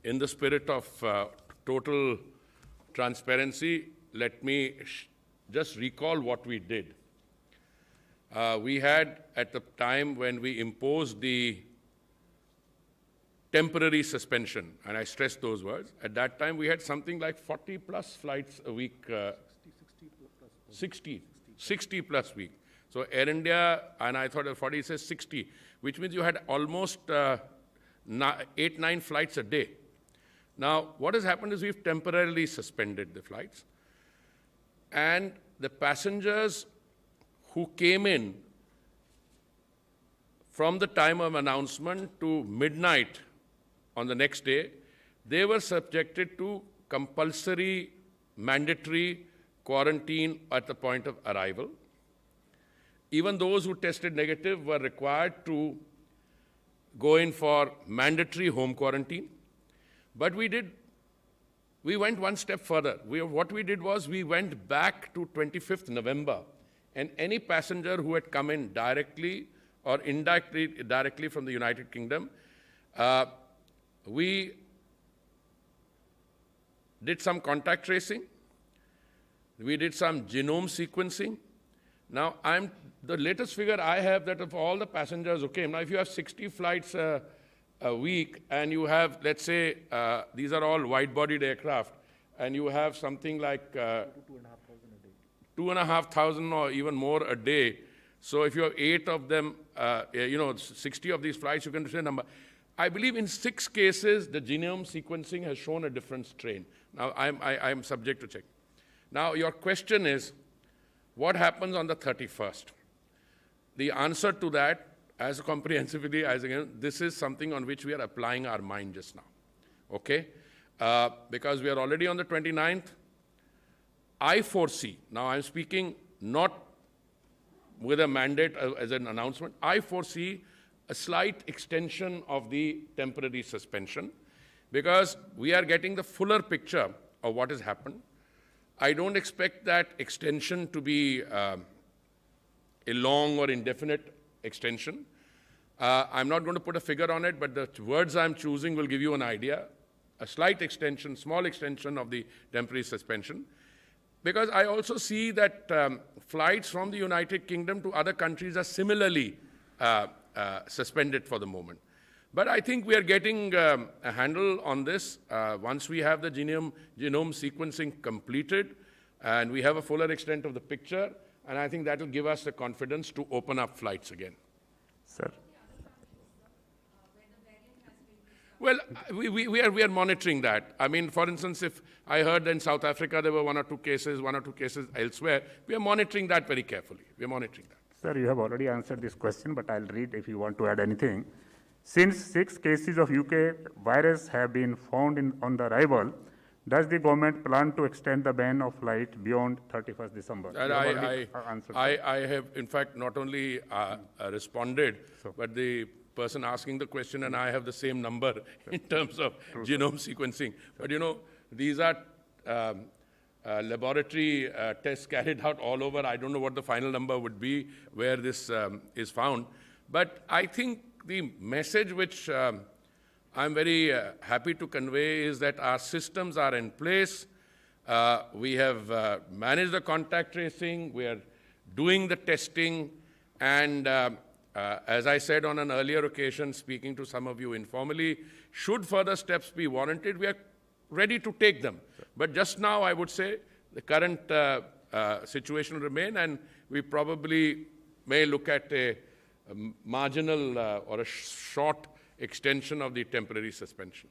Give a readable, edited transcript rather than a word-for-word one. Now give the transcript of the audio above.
in the spirit of total transparency, let me just recall what we did. We had, at the time when we imposed the temporary suspension, and I stress those words, at that time we had something like 40 plus flights a week, 60 plus week. So Air India, and I thought 40 says 60, which means you had almost 8-9 flights a day. Now, what has happened is we've temporarily suspended the flights, and the passengers who came in from the time of announcement to midnight on the next day, they were subjected to compulsory, mandatory quarantine at the point of arrival. Even those who tested negative were required to go in for mandatory home quarantine. But we went one step further. What we did was we went back to 25th November, and any passenger who had come in directly or indirectly directly from the United Kingdom, we did some contact tracing, we did some genome sequencing. Now, the latest figure I have that of all the passengers who came, now if you have 60 flights a week and you have, let's say, these are all wide-bodied aircraft, and you have something like 2,500 or even more a day. So if you have 8 of them, 60 of these flights, you can say a number. I believe in 6 cases, the genome sequencing has shown a different strain. Now, I'm subject to check. Now, your question is, what happens on the 31st? The answer to that, as comprehensively as again, this is something on which we are applying our mind just now, okay? Because we are already on the 29th. I foresee, now I'm speaking not with a mandate as an announcement, I foresee a slight extension of the temporary suspension because we are getting the fuller picture of what has happened. I don't expect that extension to be a long or indefinite extension. I'm not going to put a figure on it, but the words I'm choosing will give you an idea. A slight extension, small extension of the temporary suspension. Because I also see that flights from the United Kingdom to other countries are similarly suspended for the moment. But I think we are getting a handle on this once we have the genome sequencing completed and we have a fuller extent of the picture, and I think that will give us the confidence to open up flights again. Sir. Well, we are monitoring that. I mean, for instance, if I heard in South Africa there were 1 or 2 cases elsewhere, we are monitoring that very carefully. We are monitoring that. Sir, you have already answered this question, but I'll read if you want to add anything. Since 6 cases of UK virus have been found on the arrival, does the government plan to extend the ban of flight beyond 31st December? I have, in fact, not only responded, but the person asking the question and I have the same number in terms of genome sequencing. But these are laboratory tests carried out all over. I don't know what the final number would be where this is found. But I think the message which I'm very happy to convey is that our systems are in place. We have managed the contact tracing. We are doing the testing. And as I said on an earlier occasion, speaking to some of you informally, should further steps be warranted, we are ready to take them. But just now, I would say the current situation will remain, and we probably may look at a marginal or a short extension of the temporary suspension.